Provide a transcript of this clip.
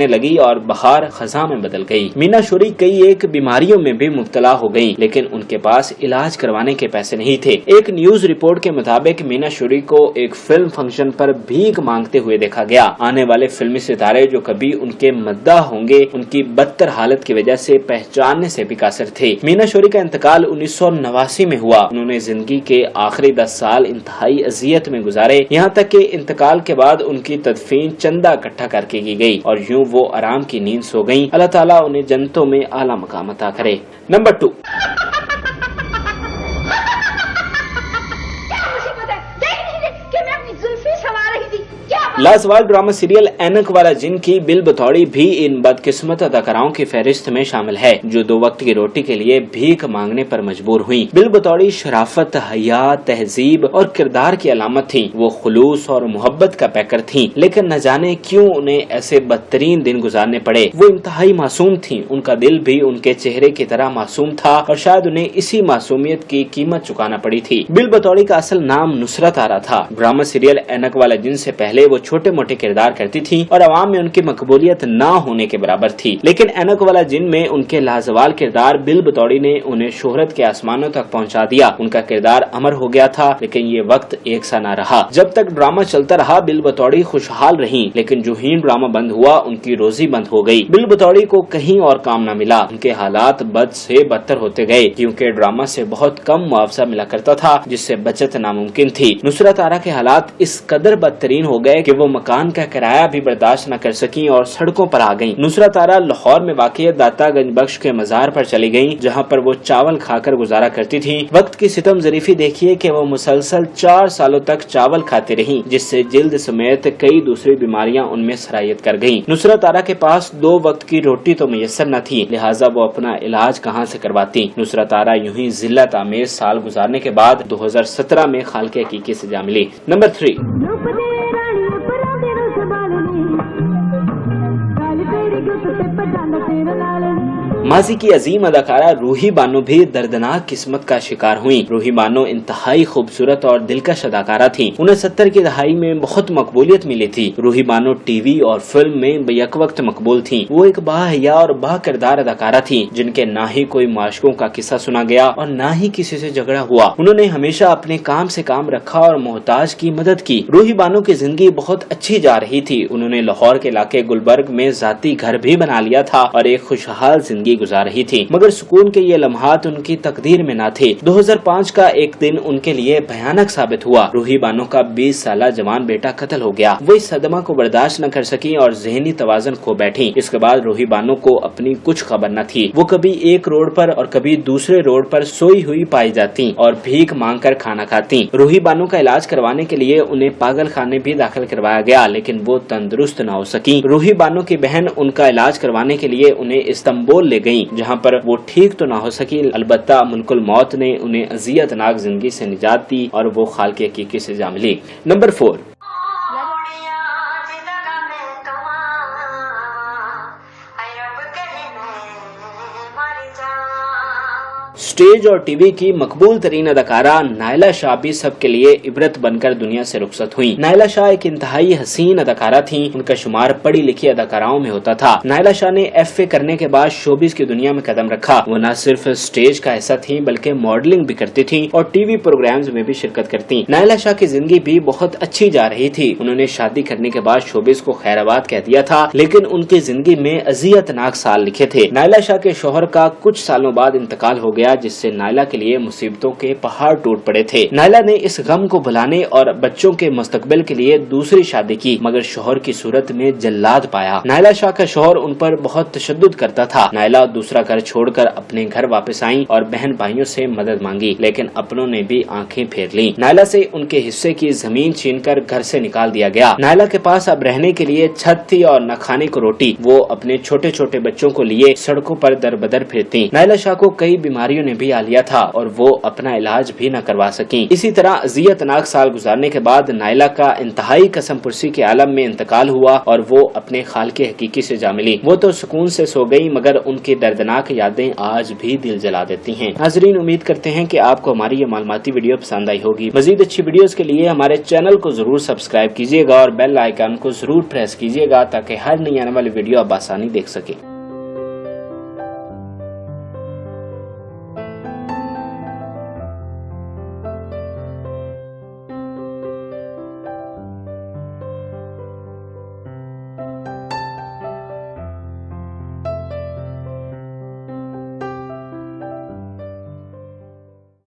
پھیلنے لگی اور بہار خزاں میں بدل گئی۔ مینا شوری کئی ایک بیماریوں میں بھی مبتلا ہو گئی، لیکن ان کے پاس علاج کروانے کے پیسے نہیں تھے۔ ایک نیوز رپورٹ کے مطابق مینا شوری کو ایک فلم فنکشن پر بھیک مانگتے ہوئے دیکھا گیا۔ آنے والے فلمی ستارے جو کبھی ان کے مداح ہوں گے، ان کی بدتر حالت کی وجہ سے پہچاننے سے بھی قاصر تھے۔ مینا شوری کا انتقال 1989 میں ہوا۔ انہوں نے زندگی کے آخری 10 سال انتہائی اذیت میں گزارے، یہاں تک کہ انتقال کے بعد ان کی تدفین چندہ اکٹھا کر کے کی گئی اور یوں وہ آرام کی نیند سو گئیں۔ اللہ تعالیٰ انہیں جنتوں میں اعلیٰ مقام عطا کرے۔ نمبر 2، لازوال ڈرامہ سیریل اینک والا جن کی بل بطوری بھی ان بدقسمت اداکاراؤں کی فہرست میں شامل ہے جو 2 وقت کی روٹی کے لیے بھیک مانگنے پر مجبور ہوئی۔ بل بطوری شرافت، حیا، تہذیب اور کردار کی علامت تھیں۔ وہ خلوص اور محبت کا پیکر تھیں، لیکن نہ جانے کیوں انہیں ایسے بدترین دن گزارنے پڑے۔ وہ انتہائی معصوم تھیں، ان کا دل بھی ان کے چہرے کی طرح معصوم تھا اور شاید انہیں اسی معصومیت کی قیمت چکانا پڑی تھی۔ بل بطوری کا اصل نام نصرت آرا تھا۔ ڈرامہ سیریل اینک والا جن سے پہلے وہ چھوٹے موٹے کردار کرتی تھی اور عوام میں ان کی مقبولیت نہ ہونے کے برابر تھی، لیکن اینک والا جن میں ان کے لازوال کردار بل بطوری نے انہیں شہرت کے آسمانوں تک پہنچا دیا۔ ان کا کردار امر ہو گیا تھا، لیکن یہ وقت ایک سا نہ رہا۔ جب تک ڈرامہ چلتا رہا بل بطوری خوشحال رہی، لیکن جو ہی ڈرامہ بند ہوا ان کی روزی بند ہو گئی۔ بل بطوری کو کہیں اور کام نہ ملا، ان کے حالات بد سے بدتر ہوتے گئے کیونکہ ڈرامہ سے بہت کم معاوضہ ملا کرتا تھا جس سے بچت ناممکن تھی۔ نصرت آرا کے حالات اس قدر بدترین ہو گئے کہ وہ مکان کا کرایہ بھی برداشت نہ کر سکیں اور سڑکوں پر آ گئیں۔ نصرت آرا لاہور میں واقع داتا گنج بخش کے مزار پر چلی گئیں جہاں پر وہ چاول کھا کر گزارا کرتی تھیں۔ وقت کی ستم ظریفی دیکھیے کہ وہ مسلسل 4 سالوں تک چاول کھاتی رہیں جس سے جلد سمیت کئی دوسری بیماریاں ان میں سرایت کر گئیں۔ نصرت آرا کے پاس 2 وقت کی روٹی تو میسر نہ تھی، لہٰذا وہ اپنا علاج کہاں سے کرواتی۔ نصرت آرا یوں ہی ذلت آمیز سال گزارنے کے بعد 2017 میں خالق حقیقی سے جا ملی۔ نمبر 3، ماضی کی عظیم اداکارہ روحی بانو بھی دردناک قسمت کا شکار ہوئیں۔ روحی بانو انتہائی خوبصورت اور دلکش اداکارہ تھیں۔ انہیں 70 کی دہائی میں بہت مقبولیت ملی تھی۔ روحی بانو ٹی وی اور فلم میں بیک وقت مقبول تھیں۔ وہ ایک باحیا اور با کردار اداکارہ تھیں جن کے نہ ہی کوئی معاشقوں کا قصہ سنا گیا اور نہ ہی کسی سے جھگڑا ہوا۔ انہوں نے ہمیشہ اپنے کام سے کام رکھا اور محتاج کی مدد کی۔ روحی بانو کی زندگی بہت اچھی جا رہی تھی۔ انہوں نے لاہور کے علاقے گلبرگ میں ذاتی گھر بھی بنا لیا تھا اور ایک خوشحال زندگی گزار رہی تھی، مگر سکون کے یہ لمحات ان کی تقدیر میں نہ تھے۔ 2005 کا ایک دن ان کے لیے بھیانک ثابت ہوا۔ روحی بانو کا 20 سالہ جوان بیٹا قتل ہو گیا۔ وہ اس صدمہ کو برداشت نہ کر سکی اور ذہنی توازن کھو بیٹھی۔ اس کے بعد روحی بانو کو اپنی کچھ خبر نہ تھی۔ وہ کبھی ایک روڈ پر اور کبھی دوسرے روڈ پر سوئی ہوئی پائی جاتی اور بھیک مانگ کر کھانا کھاتی۔ روحی بانو کا علاج کروانے کے لیے انہیں پاگل خانے بھی داخل کروایا گیا، لیکن وہ تندرست نہ ہو سکی۔ روحی بانو کی بہن ان کا علاج کروانے کے لیے انہیں استنبول لے گئیں جہاں پر وہ ٹھیک تو نہ ہو سکی، البتہ ملک الموت نے انہیں اذیت ناک زندگی سے نجات دی اور وہ خالق حقیقی سے جا ملی۔ نمبر 4، اسٹیج اور ٹی وی کی مقبول ترین اداکارہ نائلہ شاہ بھی سب کے لیے عبرت بن کر دنیا سے رخصت ہوئیں۔ نائلہ شاہ ایک انتہائی حسین اداکارہ تھیں۔ ان کا شمار پڑھی لکھی اداکاراؤں میں ہوتا تھا۔ نائلہ شاہ نے FA کرنے کے بعد شوبز کی دنیا میں قدم رکھا۔ وہ نہ صرف اسٹیج کا حصہ تھیں بلکہ ماڈلنگ بھی کرتی تھیں اور ٹی وی پروگرامز میں بھی شرکت کرتی۔ نائلہ شاہ کی زندگی بھی بہت اچھی جا رہی تھی۔ انہوں نے شادی کرنے کے بعد شوبز کو خیر آباد کہہ دیا تھا، لیکن ان کی زندگی میں اذیت ناک سال لکھے تھے۔ نائلہ شاہ کے شوہر کا کچھ سالوں بعد انتقال ہو گیا جس سے نائلہ کے لیے مصیبتوں کے پہاڑ ٹوٹ پڑے تھے۔ نائلہ نے اس غم کو بھلانے اور بچوں کے مستقبل کے لیے دوسری شادی کی، مگر شوہر کی صورت میں جلاد پایا۔ نائلہ شاہ کا شوہر ان پر بہت تشدد کرتا تھا۔ نائلہ دوسرا گھر چھوڑ کر اپنے گھر واپس آئیں اور بہن بھائیوں سے مدد مانگی، لیکن اپنوں نے بھی آنکھیں پھیر لیں۔ نائلہ سے ان کے حصے کی زمین چھین کر گھر سے نکال دیا گیا۔ نائلہ کے پاس اب رہنے کے لیے چھت تھی اور نہ کھانے کو روٹی۔ وہ اپنے چھوٹے چھوٹے بچوں کو لیے سڑکوں پر در بدر پھرتی۔ نائلہ شاہ کو کئی بیماریوں نے نے بھی حالیہ تھا اور وہ اپنا علاج بھی نہ کروا سکیں۔ اسی طرح اذیتناک سال گزارنے کے بعد نائلہ کا انتہائی قسم پرسی کے عالم میں انتقال ہوا اور وہ اپنے خالق حقیقی سے جا ملی۔ وہ تو سکون سے سو گئی مگر ان کی دردناک یادیں آج بھی دل جلا دیتی ہیں۔ ناظرین، امید کرتے ہیں کہ آپ کو ہماری یہ معلوماتی ویڈیو پسند آئی ہوگی۔ مزید اچھی ویڈیوز کے لیے ہمارے چینل کو ضرور سبسکرائب کیجیے گا اور بیل آئیکن کو ضرور پریس کیجیے گا تاکہ ہر نئی آنے والی ویڈیو آپ آسانی دیکھ سکیں۔